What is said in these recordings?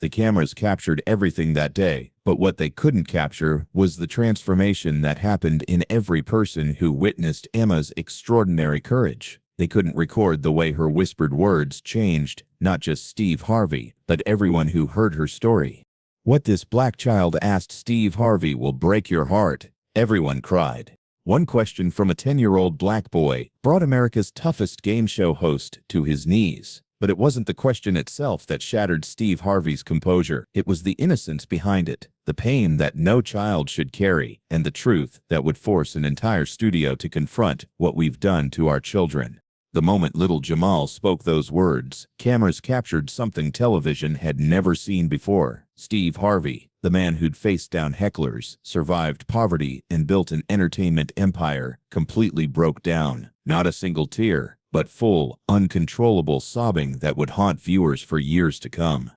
The cameras captured everything that day, but what they couldn't capture was the transformation that happened in every person who witnessed Emma's extraordinary courage. They couldn't record the way her whispered words changed, not just Steve Harvey, but everyone who heard her story. "What this black child asked Steve Harvey will break your heart," everyone cried. One question from a 10-year-old black boy brought America's toughest game show host to his knees. But it wasn't the question itself that shattered Steve Harvey's composure. It was the innocence behind it, the pain that no child should carry, and the truth that would force an entire studio to confront what we've done to our children. The moment little Jamal spoke those words, cameras captured something television had never seen before. Steve Harvey, the man who'd faced down hecklers, survived poverty, and built an entertainment empire, completely broke down. Not a single tear, but full, uncontrollable sobbing that would haunt viewers for years to come.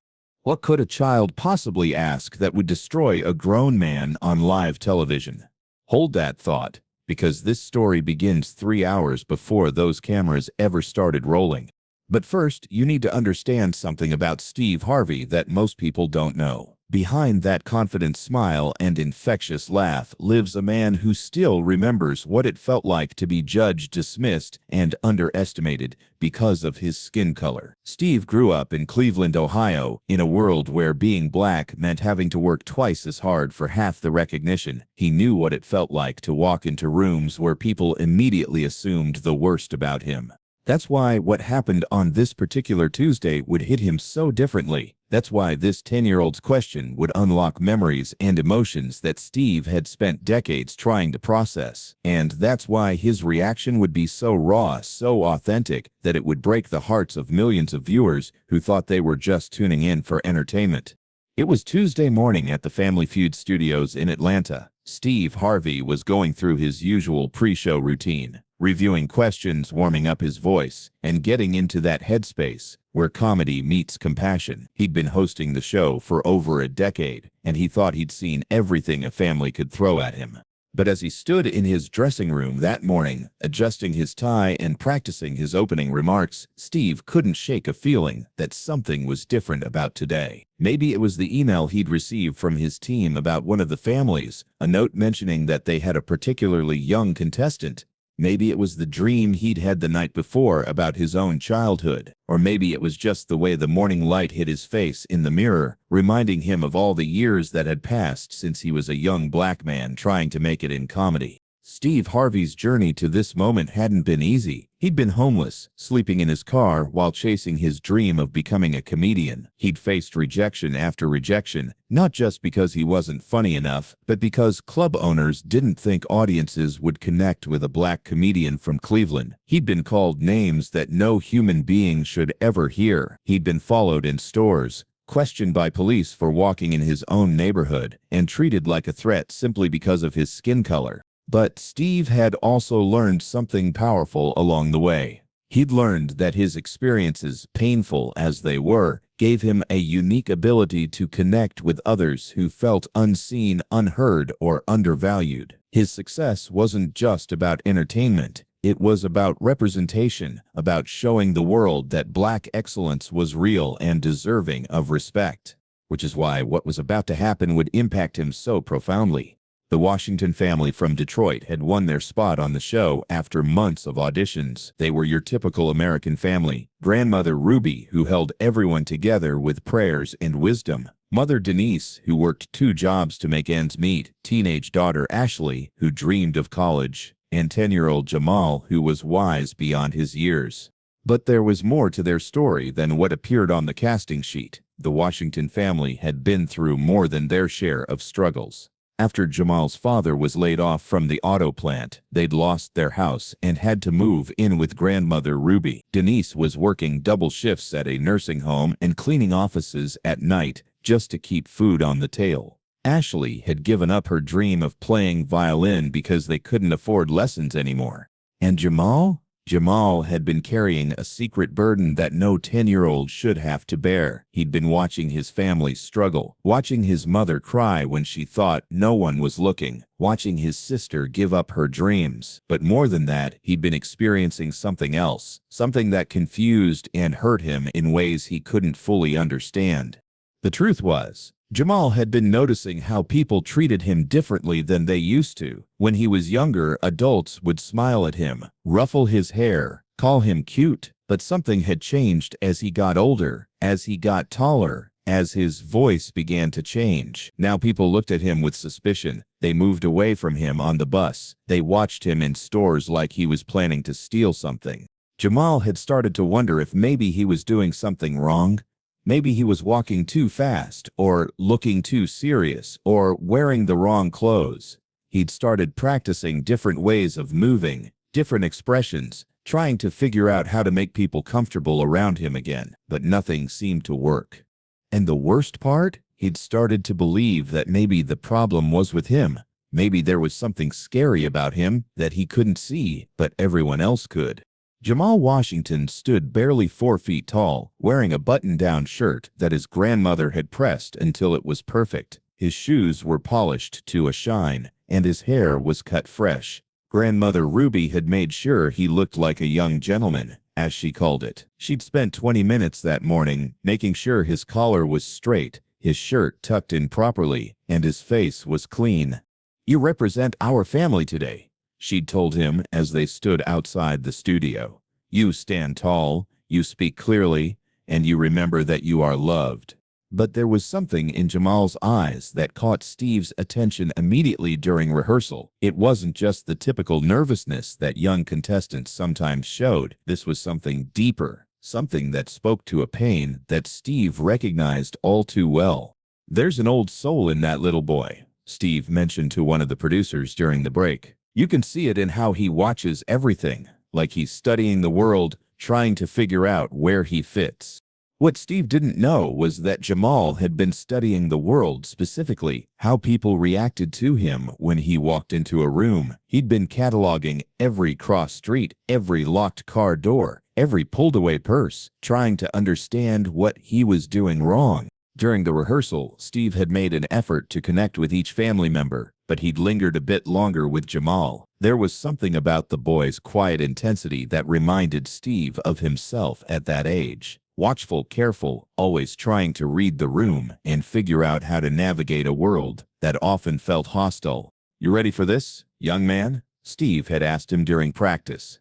What could a child possibly ask that would destroy a grown man on live television? Hold that thought, because this story begins 3 hours before those cameras ever started rolling. But first, you need to understand something about Steve Harvey that most people don't know. Behind that confident smile and infectious laugh lives a man who still remembers what it felt like to be judged, dismissed, and underestimated because of his skin color. Steve grew up in Cleveland, Ohio, in a world where being black meant having to work twice as hard for half the recognition. He knew what it felt like to walk into rooms where people immediately assumed the worst about him. That's why what happened on this particular Tuesday would hit him so differently. That's why this 10-year-old's question would unlock memories and emotions that Steve had spent decades trying to process. And that's why his reaction would be so raw, so authentic, that it would break the hearts of millions of viewers who thought they were just tuning in for entertainment. It was Tuesday morning at the Family Feud studios in Atlanta. Steve Harvey was going through his usual pre-show routine, reviewing questions, warming up his voice, and getting into that headspace where comedy meets compassion. He'd been hosting the show for over a decade, and he thought he'd seen everything a family could throw at him. But as he stood in his dressing room that morning, adjusting his tie and practicing his opening remarks, Steve couldn't shake a feeling that something was different about today. Maybe it was the email he'd received from his team about one of the families, a note mentioning that they had a particularly young contestant. Maybe it was the dream he'd had the night before about his own childhood. Or maybe it was just the way the morning light hit his face in the mirror, reminding him of all the years that had passed since he was a young black man trying to make it in comedy. Steve Harvey's journey to this moment hadn't been easy. He'd been homeless, sleeping in his car while chasing his dream of becoming a comedian. He'd faced rejection after rejection, not just because he wasn't funny enough, but because club owners didn't think audiences would connect with a black comedian from Cleveland. He'd been called names that no human being should ever hear. He'd been followed in stores, questioned by police for walking in his own neighborhood, and treated like a threat simply because of his skin color. But Steve had also learned something powerful along the way. He'd learned that his experiences, painful as they were, gave him a unique ability to connect with others who felt unseen, unheard, or undervalued. His success wasn't just about entertainment. It was about representation, about showing the world that black excellence was real and deserving of respect. Which is why what was about to happen would impact him so profoundly. The Washington family from Detroit had won their spot on the show after months of auditions. They were your typical American family. Grandmother Ruby, who held everyone together with prayers and wisdom. Mother Denise, who worked 2 jobs to make ends meet. Teenage daughter Ashley, who dreamed of college. And 10-year-old Jamal, who was wise beyond his years. But there was more to their story than what appeared on the casting sheet. The Washington family had been through more than their share of struggles. After Jamal's father was laid off from the auto plant, they'd lost their house and had to move in with grandmother Ruby. Denise was working double shifts at a nursing home and cleaning offices at night just to keep food on the table. Ashley had given up her dream of playing violin because they couldn't afford lessons anymore. And Jamal? Jamal had been carrying a secret burden that no 10-year-old should have to bear. He'd been watching his family struggle, watching his mother cry when she thought no one was looking, watching his sister give up her dreams. But more than that, he'd been experiencing something else, something that confused and hurt him in ways he couldn't fully understand. The truth was, Jamal had been noticing how people treated him differently than they used to. When he was younger, adults would smile at him, ruffle his hair, call him cute. But something had changed as he got older, as he got taller, as his voice began to change. Now people looked at him with suspicion. They moved away from him on the bus. They watched him in stores like he was planning to steal something. Jamal had started to wonder if maybe he was doing something wrong. Maybe he was walking too fast, or looking too serious, or wearing the wrong clothes. He'd started practicing different ways of moving, different expressions, trying to figure out how to make people comfortable around him again, but nothing seemed to work. And the worst part? He'd started to believe that maybe the problem was with him. Maybe there was something scary about him that he couldn't see, but everyone else could. Jamal Washington stood barely 4 feet tall, wearing a button-down shirt that his grandmother had pressed until it was perfect. His shoes were polished to a shine, and his hair was cut fresh. Grandmother Ruby had made sure he looked like a young gentleman, as she called it. She'd spent 20 minutes that morning making sure his collar was straight, his shirt tucked in properly, and his face was clean. "You represent our family today," she'd told him as they stood outside the studio. "You stand tall, you speak clearly, and you remember that you are loved." But there was something in Jamal's eyes that caught Steve's attention immediately during rehearsal. It wasn't just the typical nervousness that young contestants sometimes showed. This was something deeper, something that spoke to a pain that Steve recognized all too well. "There's an old soul in that little boy," Steve mentioned to one of the producers during the break. "You can see it in how he watches everything, like he's studying the world, trying to figure out where he fits." What Steve didn't know was that Jamal had been studying the world, specifically how people reacted to him when he walked into a room. He'd been cataloging every cross street, every locked car door, every pulled-away purse, trying to understand what he was doing wrong. During the rehearsal, Steve had made an effort to connect with each family member, but he'd lingered a bit longer with Jamal. There was something about the boy's quiet intensity that reminded Steve of himself at that age. Watchful, careful, always trying to read the room and figure out how to navigate a world that often felt hostile. "You ready for this, young man?" Steve had asked him during practice.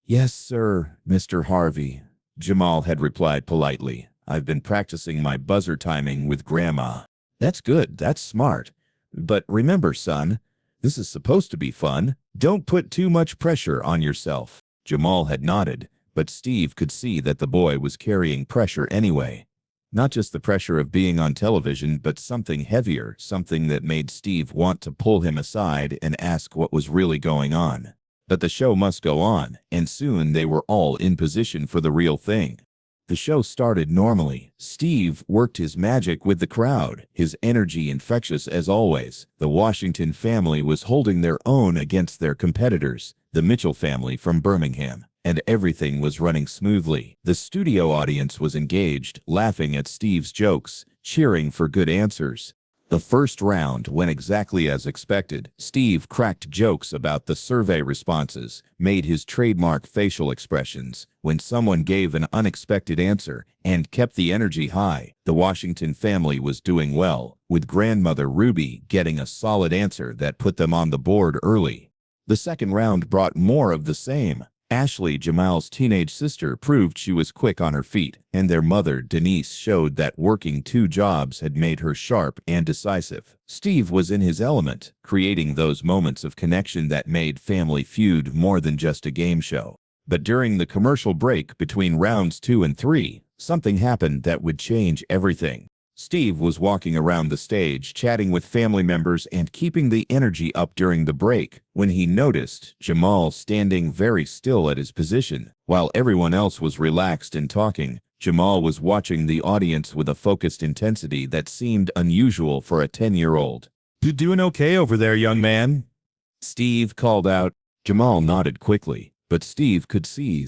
"Yes, sir, Mr. Harvey," Jamal had replied politely. "I've been practicing my buzzer timing with Grandma." "That's good, that's smart. But remember, son, this is supposed to be fun. Don't put too much pressure on yourself." Jamal had nodded, but Steve could see that the boy was carrying pressure anyway. Not just the pressure of being on television, but something heavier, something that made Steve want to pull him aside and ask what was really going on. But the show must go on, and soon they were all in position for the real thing. The show started normally. Steve worked his magic with the crowd, his energy infectious as always. The Washington family was holding their own against their competitors, the Mitchell family from Birmingham, and everything was running smoothly. The studio audience was engaged, laughing at Steve's jokes, cheering for good answers. The first round went exactly as expected. Steve cracked jokes about the survey responses, made his trademark facial expressions when someone gave an unexpected answer, and kept the energy high. The Washington family was doing well, with grandmother Ruby getting a solid answer that put them on the board early. The second round brought more of the same. Ashley, Jamal's teenage sister, proved she was quick on her feet, and their mother, Denise, showed that working 2 jobs had made her sharp and decisive. Steve was in his element, creating those moments of connection that made Family Feud more than just a game show. But during the commercial break between rounds 2 and 3, something happened that would change everything. Steve was walking around the stage, chatting with family members and keeping the energy up during the break, when he noticed Jamal standing very still at his position. While everyone else was relaxed and talking, Jamal was watching the audience with a focused intensity that seemed unusual for a 10-year-old. "You doing okay over there, young man?" Steve called out. Jamal nodded quickly, but Steve could see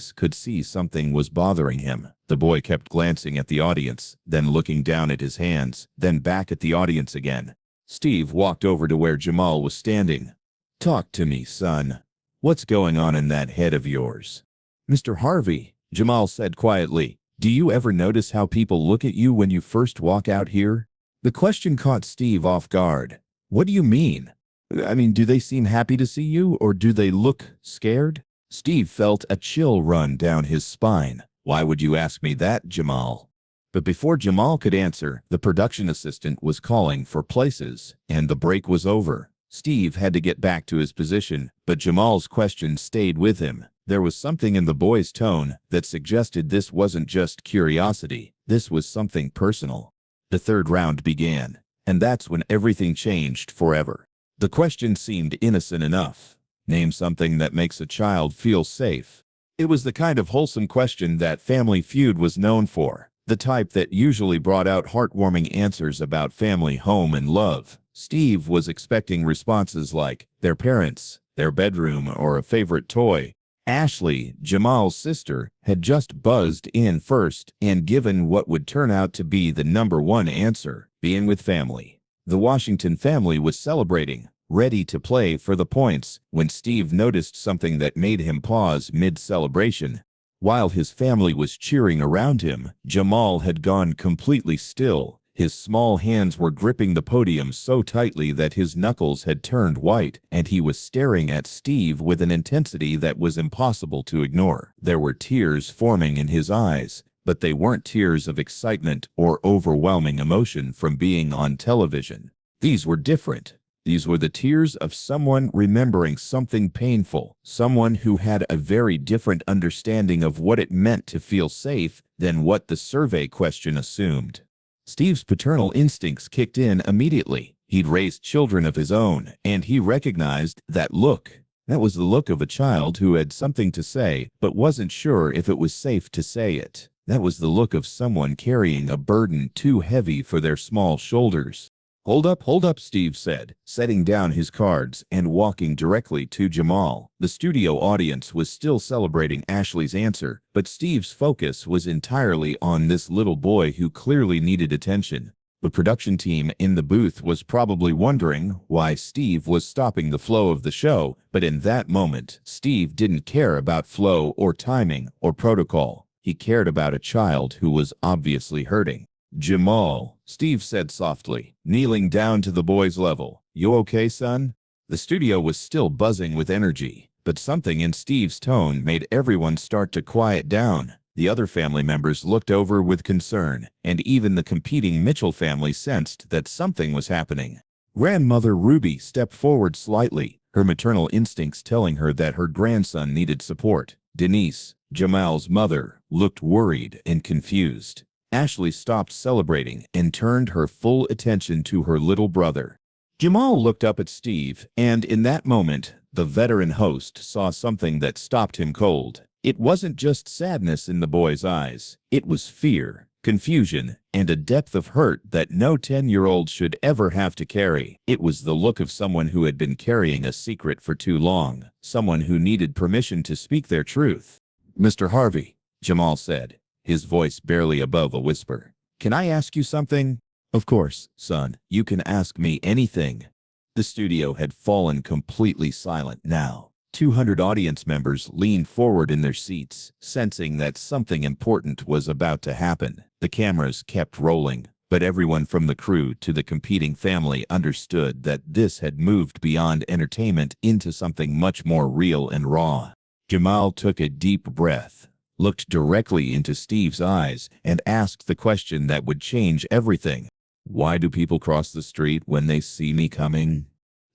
something was bothering him. The boy kept glancing at the audience, then looking down at his hands, then back at the audience again. Steve walked over to where Jamal was standing. "Talk to me, son. What's going on in that head of yours?" "Mr. Harvey," Jamal said quietly, "do you ever notice how people look at you when you first walk out here? The question caught Steve off guard. What do you mean? Do they seem happy to see you, or do they look scared? Steve felt a chill run down his spine. Why would you ask me that, Jamal? But before Jamal could answer, the production assistant was calling for places, and the break was over. Steve had to get back to his position, but Jamal's question stayed with him. There was something in the boy's tone that suggested this wasn't just curiosity. This was something personal. The third round began, and that's when everything changed forever. The question seemed innocent enough. Name something that makes a child feel safe. It was the kind of wholesome question that Family Feud was known for, the type that usually brought out heartwarming answers about family, home, and love. Steve was expecting responses like their parents, their bedroom, or a favorite toy. Ashley, Jamal's sister, had just buzzed in first and given what would turn out to be the #1 answer, being with family. The Washington family was celebrating, ready to play for the points, when Steve noticed something that made him pause mid-celebration. While his family was cheering around him, Jamal had gone completely still. His small hands were gripping the podium so tightly that his knuckles had turned white, and he was staring at Steve with an intensity that was impossible to ignore. There were tears forming in his eyes, but they weren't tears of excitement or overwhelming emotion from being on television. These were different. These were the tears of someone remembering something painful, someone who had a very different understanding of what it meant to feel safe than what the survey question assumed. Steve's paternal instincts kicked in immediately. He'd raised children of his own, and he recognized that look. That was the look of a child who had something to say, but wasn't sure if it was safe to say it. That was the look of someone carrying a burden too heavy for their small shoulders. Hold up, Steve said, setting down his cards and walking directly to Jamal. The studio audience was still celebrating Ashley's answer, but Steve's focus was entirely on this little boy who clearly needed attention. The production team in the booth was probably wondering why Steve was stopping the flow of the show, but in that moment, Steve didn't care about flow or timing or protocol. He cared about a child who was obviously hurting. Jamal, Steve said softly, kneeling down to the boy's level. You okay, son? The studio was still buzzing with energy, but something in Steve's tone made everyone start to quiet down. The other family members looked over with concern, and even the competing Mitchell family sensed that something was happening. Grandmother Ruby stepped forward slightly, her maternal instincts telling her that her grandson needed support. Denise, Jamal's mother, looked worried and confused. Ashley stopped celebrating and turned her full attention to her little brother. Jamal looked up at Steve, and in that moment, the veteran host saw something that stopped him cold. It wasn't just sadness in the boy's eyes. It was fear, confusion, and a depth of hurt that no 10-year-old should ever have to carry. It was the look of someone who had been carrying a secret for too long, someone who needed permission to speak their truth. Mr. Harvey, Jamal said, his voice barely above a whisper. Can I ask you something? Of course, son. You can ask me anything. The studio had fallen completely silent now. 200 audience members leaned forward in their seats, sensing that something important was about to happen. The cameras kept rolling, but everyone from the crew to the competing family understood that this had moved beyond entertainment into something much more real and raw. Jamal took a deep breath, looked directly into Steve's eyes, and asked the question that would change everything. Why do people cross the street when they see me coming?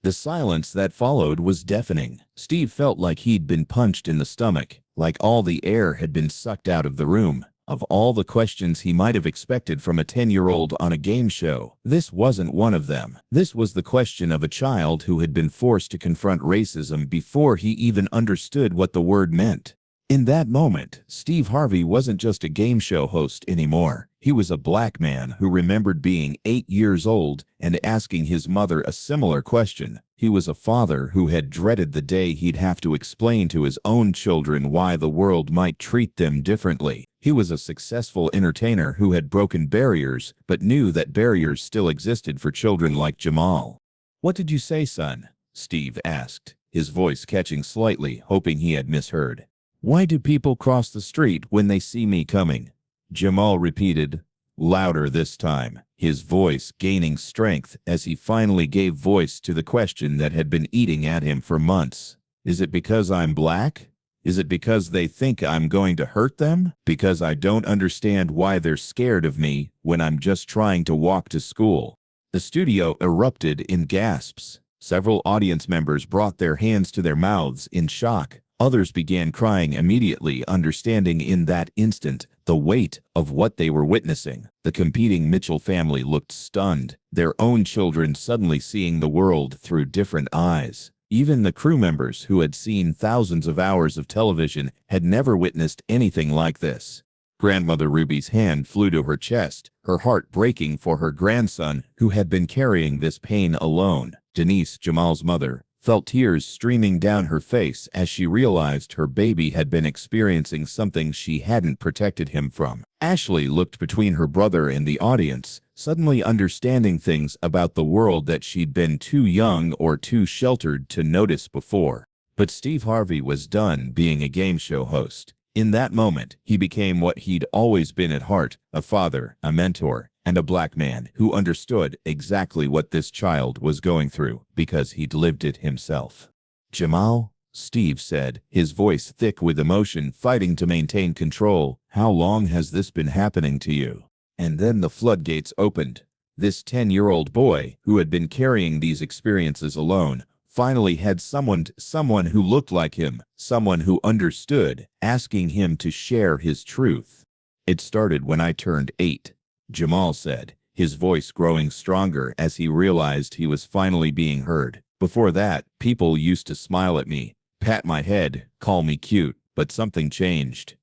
The silence that followed was deafening. Steve felt like he'd been punched in the stomach, like all the air had been sucked out of the room. Of all the questions he might have expected from a 10-year-old on a game show, this wasn't one of them. This was the question of a child who had been forced to confront racism before he even understood what the word meant. In that moment, Steve Harvey wasn't just a game show host anymore. He was a black man who remembered being 8 years old and asking his mother a similar question. He was a father who had dreaded the day he'd have to explain to his own children why the world might treat them differently. He was a successful entertainer who had broken barriers, but knew that barriers still existed for children like Jamal. What did you say, son? Steve asked, his voice catching slightly, hoping he had misheard. Why do people cross the street when they see me coming? Jamal repeated, louder this time, his voice gaining strength as he finally gave voice to the question that had been eating at him for months. Is it because I'm black? Is it because they think I'm going to hurt them? Because I don't understand why they're scared of me when I'm just trying to walk to school? The studio erupted in gasps. Several audience members brought their hands to their mouths in shock. Others began crying immediately, understanding in that instant the weight of what they were witnessing. The competing Mitchell family looked stunned, their own children suddenly seeing the world through different eyes. Even the crew members who had seen thousands of hours of television had never witnessed anything like this. Grandmother Ruby's hand flew to her chest, her heart breaking for her grandson who had been carrying this pain alone. Denise, Jamal's mother, felt tears streaming down her face as she realized her baby had been experiencing something she hadn't protected him from. Ashley looked between her brother and the audience, suddenly understanding things about the world that she'd been too young or too sheltered to notice before. But Steve Harvey was done being a game show host. In that moment, he became what he'd always been at heart, a father, a mentor, and a black man who understood exactly what this child was going through because he'd lived it himself. Jamal, Steve said, his voice thick with emotion, fighting to maintain control, how long has this been happening to you? And then the floodgates opened. This 10-year-old boy, who had been carrying these experiences alone, finally had someone who looked like him, someone who understood, asking him to share his truth. It started when I turned 8, Jamal said, his voice growing stronger as he realized he was finally being heard. Before that, people used to smile at me, pat my head, call me cute, but something changed.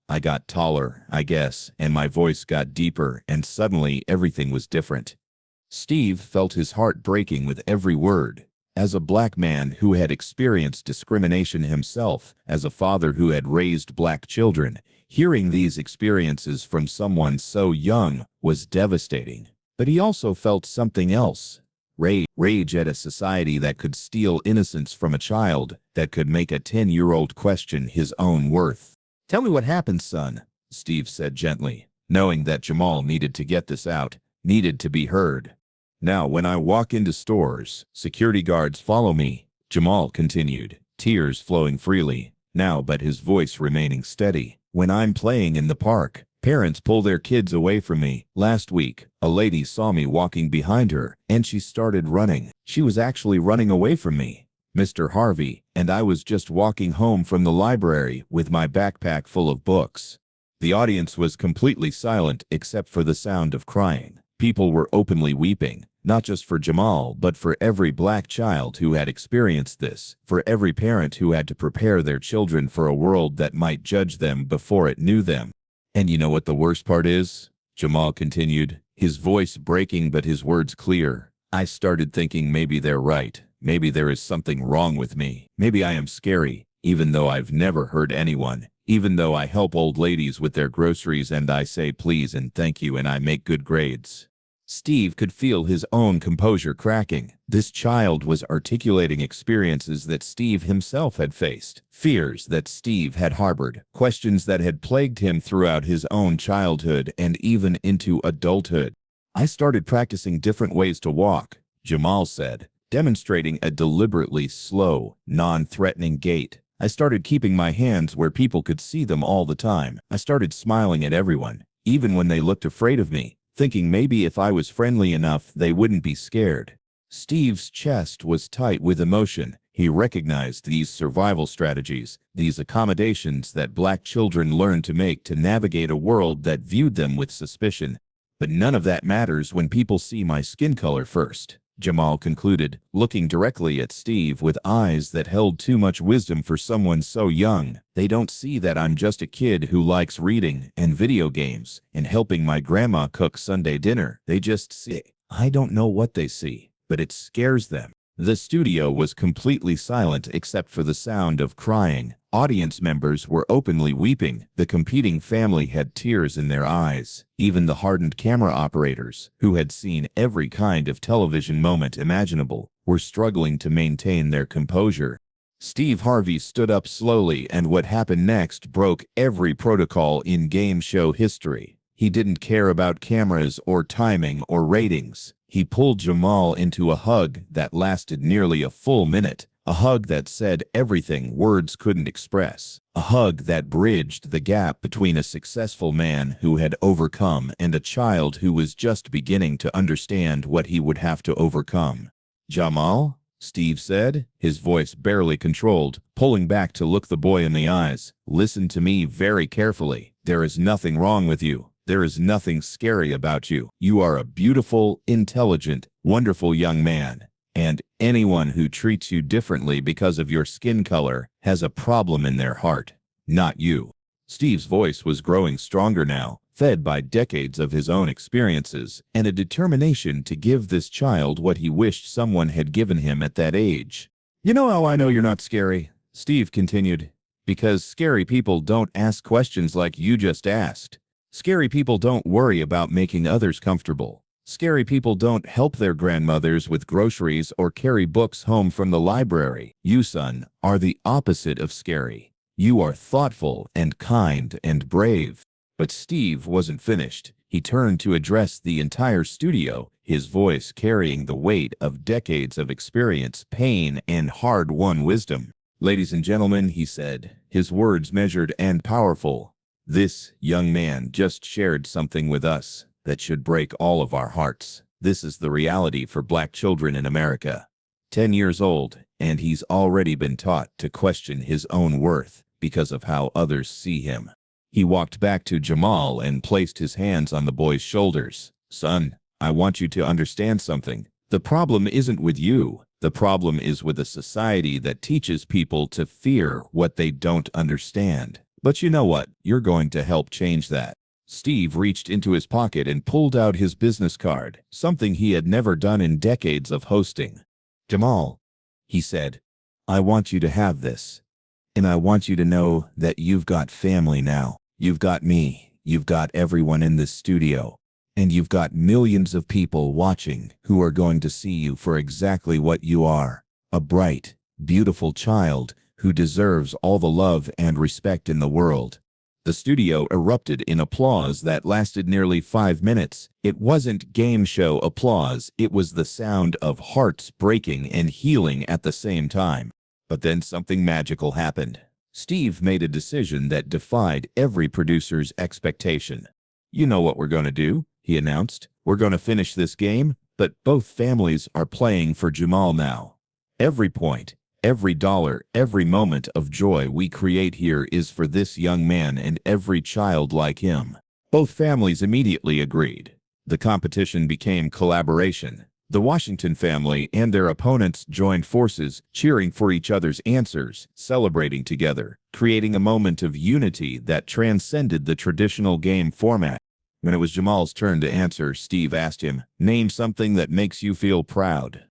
I got taller, I guess, and my voice got deeper, and suddenly everything was different. Steve felt his heart breaking with every word. As a black man who had experienced discrimination himself, as a father who had raised black children, hearing these experiences from someone so young was devastating. But he also felt something else. Rage at a society that could steal innocence from a child, that could make a 10-year-old question his own worth. Tell me what happened, son, Steve said gently, knowing that Jamal needed to get this out, needed to be heard. Now, when I walk into stores, security guards follow me, Jamal continued, tears flowing freely, now but his voice remaining steady. When I'm playing in the park, parents pull their kids away from me. Last week, a lady saw me walking behind her, and she started running. She was actually running away from me, Mr. Harvey, and I was just walking home from the library with my backpack full of books. The audience was completely silent except for the sound of crying. People were openly weeping, not just for Jamal, but for every black child who had experienced this, for every parent who had to prepare their children for a world that might judge them before it knew them. And you know what the worst part is? Jamal continued, his voice breaking but his words clear. I started thinking maybe they're right. Maybe there is something wrong with me. Maybe I am scary, even though I've never hurt anyone. Even though I help old ladies with their groceries and I say please and thank you and I make good grades. Steve could feel his own composure cracking. This child was articulating experiences that Steve himself had faced, fears that Steve had harbored, questions that had plagued him throughout his own childhood and even into adulthood. I started practicing different ways to walk, Jamal said, demonstrating a deliberately slow, non-threatening gait. I started keeping my hands where people could see them all the time. I started smiling at everyone, even when they looked afraid of me, thinking maybe if I was friendly enough they wouldn't be scared. Steve's chest was tight with emotion. He recognized these survival strategies, these accommodations that black children learn to make to navigate a world that viewed them with suspicion. But none of that matters when people see my skin color first, Jamal concluded, looking directly at Steve with eyes that held too much wisdom for someone so young. They don't see that I'm just a kid who likes reading and video games and helping my grandma cook Sunday dinner. They just see. I don't know what they see, but it scares them. The studio was completely silent except for the sound of crying. Audience members were openly weeping. The competing family had tears in their eyes. Even the hardened camera operators, who had seen every kind of television moment imaginable, were struggling to maintain their composure. Steve Harvey stood up slowly, and what happened next broke every protocol in game show history. He didn't care about cameras or timing or ratings. He pulled Jamal into a hug that lasted nearly a full minute, a hug that said everything words couldn't express, a hug that bridged the gap between a successful man who had overcome and a child who was just beginning to understand what he would have to overcome. "Jamal?" Steve said, his voice barely controlled, pulling back to look the boy in the eyes. "Listen to me very carefully. There is nothing wrong with you. There is nothing scary about you. You are a beautiful, intelligent, wonderful young man. And anyone who treats you differently because of your skin color has a problem in their heart, not you." Steve's voice was growing stronger now, fed by decades of his own experiences and a determination to give this child what he wished someone had given him at that age. "You know how I know you're not scary?" Steve continued. "Because scary people don't ask questions like you just asked. Scary people don't worry about making others comfortable. Scary people don't help their grandmothers with groceries or carry books home from the library. You, son, are the opposite of scary. You are thoughtful and kind and brave." But Steve wasn't finished. He turned to address the entire studio, his voice carrying the weight of decades of experience, pain, and hard-won wisdom. "Ladies and gentlemen," he said, his words measured and powerful, "this young man just shared something with us that should break all of our hearts. This is the reality for black children in America. 10 years old, and he's already been taught to question his own worth because of how others see him." He walked back to Jamal and placed his hands on the boy's shoulders. "Son, I want you to understand something. The problem isn't with you. The problem is with a society that teaches people to fear what they don't understand. But you know what? You're going to help change that." Steve reached into his pocket and pulled out his business card, something he had never done in decades of hosting. "Jamal," he said, "I want you to have this. And I want you to know that you've got family now. You've got me. You've got everyone in this studio. And you've got millions of people watching who are going to see you for exactly what you are. A bright, beautiful child who deserves all the love and respect in the world." The studio erupted in applause that lasted nearly 5 minutes. It wasn't game show applause. It was the sound of hearts breaking and healing at the same time. But then something magical happened. Steve made a decision that defied every producer's expectation. "You know what we're going to do," he announced. "We're going to finish this game, but both families are playing for Jamal now. Every point, every dollar, every moment of joy we create here is for this young man and every child like him." Both families immediately agreed. The competition became collaboration. The Washington family and their opponents joined forces, cheering for each other's answers, celebrating together, creating a moment of unity that transcended the traditional game format. When it was Jamal's turn to answer, Steve asked him, "Name something that makes you feel proud."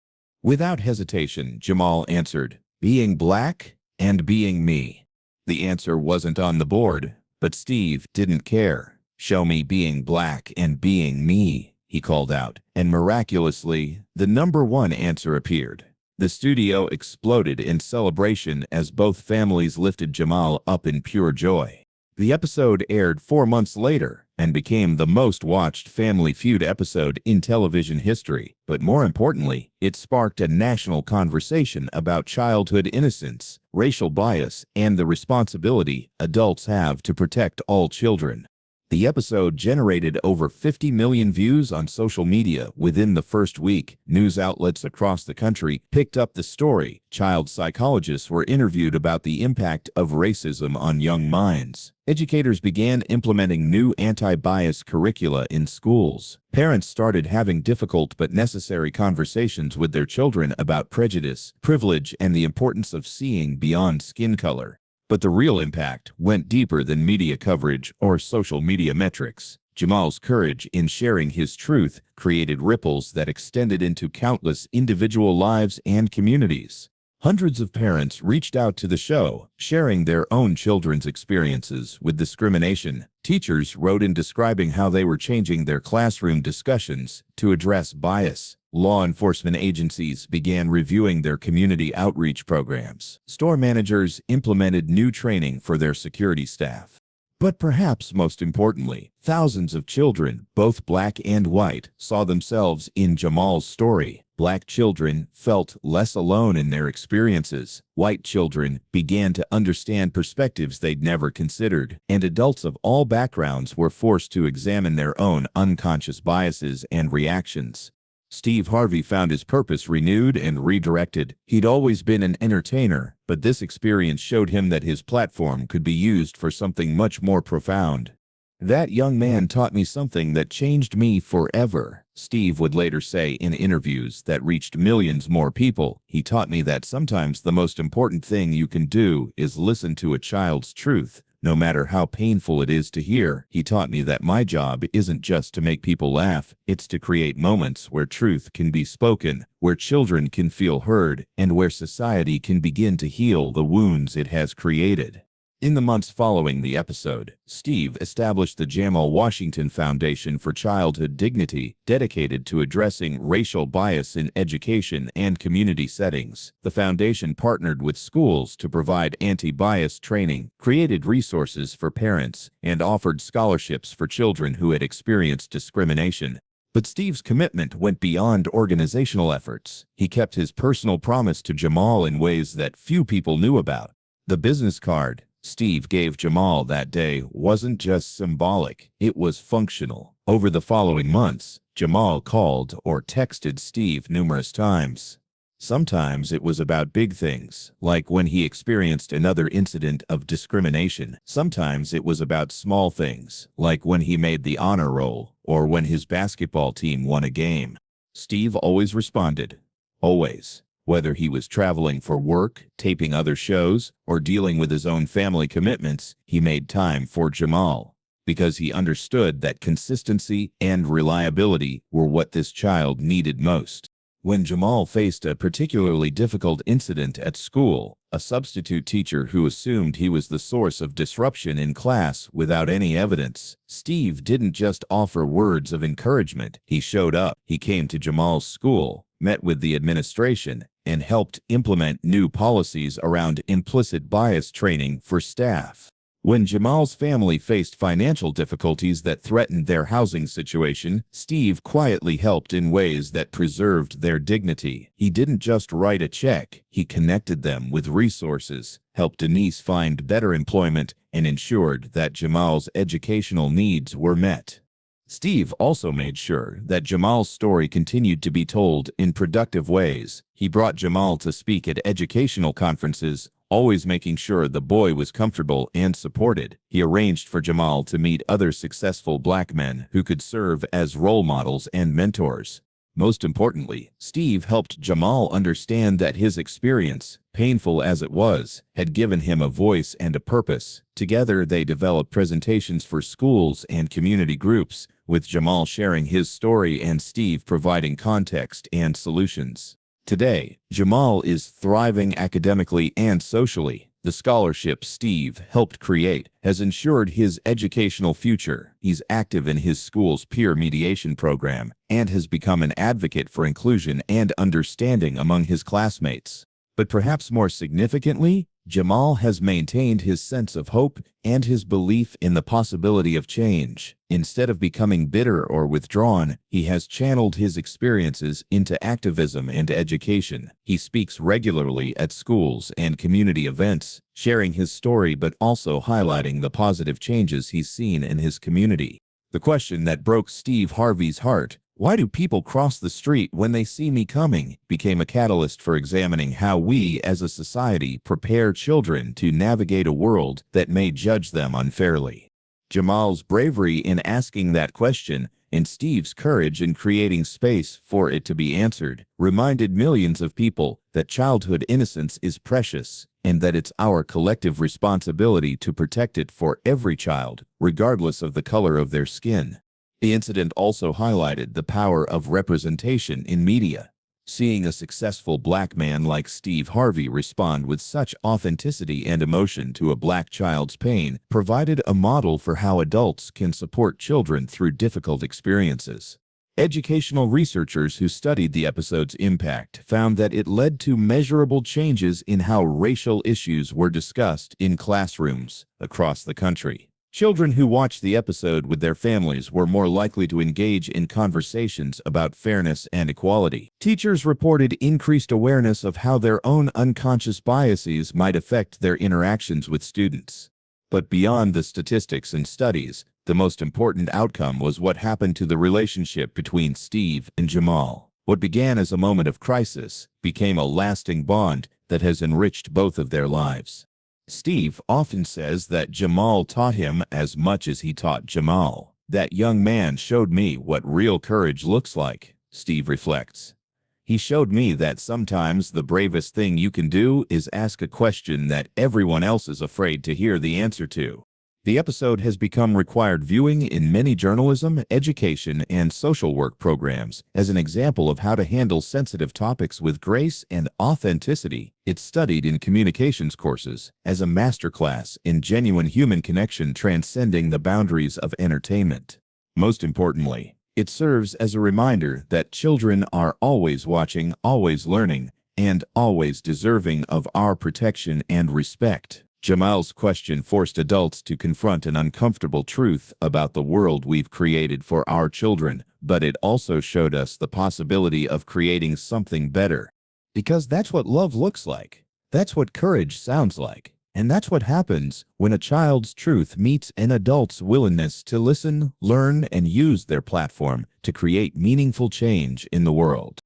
Without hesitation, Jamal answered, "Being black and being me." The answer wasn't on the board, but Steve didn't care. "Show me being black and being me," he called out, and miraculously, the number one answer appeared. The studio exploded in celebration as both families lifted Jamal up in pure joy. The episode aired 4 months later and became the most watched Family Feud episode in television history. But more importantly, it sparked a national conversation about childhood innocence, racial bias, and the responsibility adults have to protect all children. The episode generated over 50 million views on social media within the first week. News outlets across the country picked up the story. Child psychologists were interviewed about the impact of racism on young minds. Educators began implementing new anti-bias curricula in schools. Parents started having difficult but necessary conversations with their children about prejudice, privilege, and the importance of seeing beyond skin color. But the real impact went deeper than media coverage or social media metrics. Jamal's courage in sharing his truth created ripples that extended into countless individual lives and communities. Hundreds of parents reached out to the show, sharing their own children's experiences with discrimination. Teachers wrote in describing how they were changing their classroom discussions to address bias. Law enforcement agencies began reviewing their community outreach programs. Store managers implemented new training for their security staff. But perhaps most importantly, thousands of children, both black and white, saw themselves in Jamal's story. Black children felt less alone in their experiences. White children began to understand perspectives they'd never considered. And adults of all backgrounds were forced to examine their own unconscious biases and reactions. Steve Harvey found his purpose renewed and redirected. He'd always been an entertainer, but this experience showed him that his platform could be used for something much more profound. "That young man taught me something that changed me forever," Steve would later say in interviews that reached millions more people. "He taught me that sometimes the most important thing you can do is listen to a child's truth, no matter how painful it is to hear. He taught me that my job isn't just to make people laugh, it's to create moments where truth can be spoken, where children can feel heard, and where society can begin to heal the wounds it has created." In the months following the episode, Steve established the Jamal Washington Foundation for Childhood Dignity, dedicated to addressing racial bias in education and community settings. The foundation partnered with schools to provide anti-bias training, created resources for parents, and offered scholarships for children who had experienced discrimination. But Steve's commitment went beyond organizational efforts. He kept his personal promise to Jamal in ways that few people knew about. The business card Steve gave Jamal that day wasn't just symbolic, it was functional. Over the following months, Jamal called or texted Steve numerous times. Sometimes it was about big things, like when he experienced another incident of discrimination. Sometimes it was about small things, like when he made the honor roll or when his basketball team won a game. Steve always responded. Always. Whether he was traveling for work, taping other shows, or dealing with his own family commitments, he made time for Jamal, because he understood that consistency and reliability were what this child needed most. When Jamal faced a particularly difficult incident at school, a substitute teacher who assumed he was the source of disruption in class without any evidence, Steve didn't just offer words of encouragement. He showed up. He came to Jamal's school, met with the administration, and helped implement new policies around implicit bias training for staff. When Jamal's family faced financial difficulties that threatened their housing situation, Steve quietly helped in ways that preserved their dignity. He didn't just write a check, he connected them with resources, helped Denise find better employment, and ensured that Jamal's educational needs were met. Steve also made sure that Jamal's story continued to be told in productive ways. He brought Jamal to speak at educational conferences, always making sure the boy was comfortable and supported. He arranged for Jamal to meet other successful black men who could serve as role models and mentors. Most importantly, Steve helped Jamal understand that his experience, painful as it was, had given him a voice and a purpose. Together, they developed presentations for schools and community groups, with Jamal sharing his story and Steve providing context and solutions. Today, Jamal is thriving academically and socially. The scholarship Steve helped create has ensured his educational future. He's active in his school's peer mediation program and has become an advocate for inclusion and understanding among his classmates. But perhaps more significantly, Jamal has maintained his sense of hope and his belief in the possibility of change. Instead of becoming bitter or withdrawn, he has channeled his experiences into activism and education. He speaks regularly at schools and community events, sharing his story but also highlighting the positive changes he's seen in his community. The question that broke Steve Harvey's heart, "Why do people cross the street when they see me coming?" became a catalyst for examining how we as a society prepare children to navigate a world that may judge them unfairly. Jamal's bravery in asking that question and Steve's courage in creating space for it to be answered reminded millions of people that childhood innocence is precious and that it's our collective responsibility to protect it for every child, regardless of the color of their skin. The incident also highlighted the power of representation in media. Seeing a successful black man like Steve Harvey respond with such authenticity and emotion to a black child's pain provided a model for how adults can support children through difficult experiences. Educational researchers who studied the episode's impact found that it led to measurable changes in how racial issues were discussed in classrooms across the country. Children who watched the episode with their families were more likely to engage in conversations about fairness and equality. Teachers reported increased awareness of how their own unconscious biases might affect their interactions with students. But beyond the statistics and studies, the most important outcome was what happened to the relationship between Steve and Jamal. What began as a moment of crisis became a lasting bond that has enriched both of their lives. Steve often says that Jamal taught him as much as he taught Jamal. That young man showed me what real courage looks like, Steve reflects. He showed me that sometimes the bravest thing you can do is ask a question that everyone else is afraid to hear the answer to. The episode has become required viewing in many journalism, education, and social work programs as an example of how to handle sensitive topics with grace and authenticity. It's studied in communications courses as a masterclass in genuine human connection transcending the boundaries of entertainment. Most importantly, it serves as a reminder that children are always watching, always learning, and always deserving of our protection and respect. Jamal's question forced adults to confront an uncomfortable truth about the world we've created for our children, but it also showed us the possibility of creating something better. Because that's what love looks like. That's what courage sounds like. And that's what happens when a child's truth meets an adult's willingness to listen, learn, and use their platform to create meaningful change in the world.